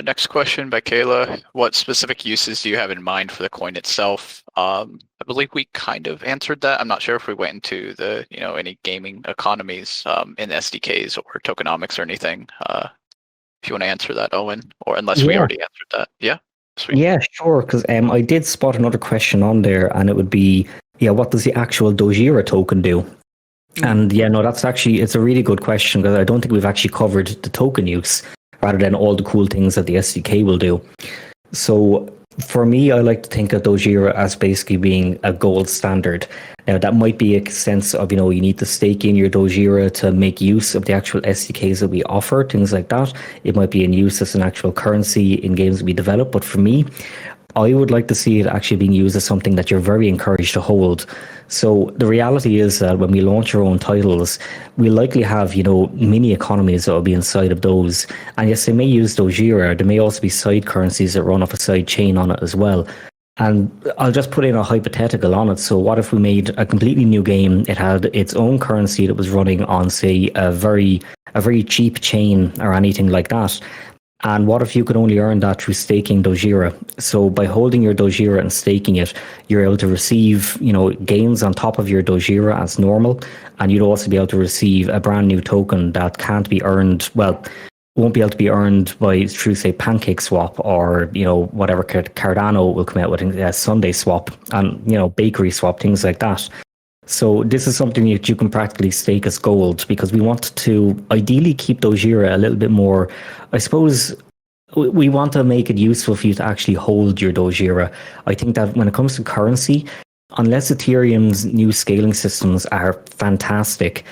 Next question by Kayla. What specific uses do you have in mind for the coin itself? I believe we kind of answered that. I'm not sure if we went into the, any gaming economies in SDKs or tokenomics or anything. If you want to answer that, Owen, or unless we Yeah, already answered that. Yeah, sweet. yeah, sure. Because I did spot another question on there, and it would be, yeah, what does the actual DOGIRA token do? Hmm. And yeah, no, that's actually it's a really good question because I don't think we've actually covered the token use rather than all the cool things that the SDK will do. So for me, I like to think of DOGIRA as basically being a gold standard. Now that might be a sense of, you need to stake in your DOGIRA to make use of the actual SDKs that we offer, things like that. It might be in use as an actual currency in games that we develop. But for me, I would like to see it actually being used as something that you're very encouraged to hold. So the reality is that when we launch our own titles, we likely have, mini economies that will be inside of those. And yes, they may use DOGIRA. There may also be side currencies that run off a side chain on it as well. And I'll just put in a hypothetical on it. So what if we made a completely new game? It had its own currency that was running on, say, a very cheap chain or anything like that. And what if you could only earn that through staking DOGIRA? So by holding your DOGIRA and staking it, you're able to receive, gains on top of your DOGIRA as normal. And you'd also be able to receive a brand new token that can't be earned, well, won't be able to be earned by through, say, Pancake Swap or, whatever Cardano will come out with, Sunday Swap and, Bakery Swap, things like that. So this is something that you can practically stake as gold because we want to ideally keep DOGIRA a little bit more. I suppose we want to make it useful for you to actually hold your DOGIRA. I think that when it comes to currency, unless Ethereum's new scaling systems are fantastic,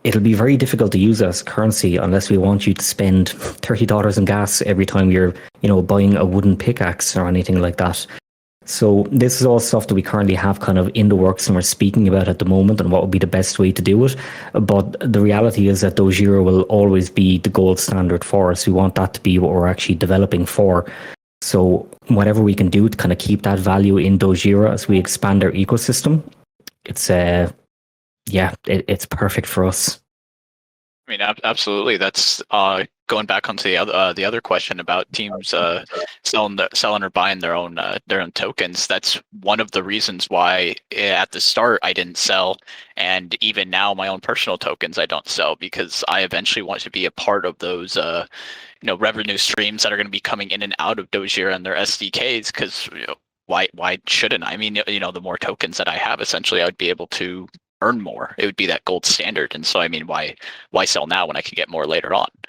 it'll be very difficult to use as currency unless we want you to spend $30 in gas every time you're, buying a wooden pickaxe or anything like that. So this is all stuff that we currently have kind of in the works and we're speaking about at the moment and what would be the best way to do it. But the reality is that DOGIRA will always be the gold standard for us. We want that to be what we're actually developing for. So whatever we can do to kind of keep that value in DOGIRA as we expand our ecosystem, it's it's perfect for us. I mean, absolutely. That's going back onto the other question about teams selling or buying their own tokens. That's one of the reasons why at the start I didn't sell, and even now my own personal tokens I don't sell because I eventually want to be a part of those revenue streams that are going to be coming in and out of DOGIRA and their SDKs. Because why shouldn't I? I mean, the more tokens that I have, essentially, I would be able to earn more. It would be that gold standard. And so, I mean, why sell now when I can get more later on?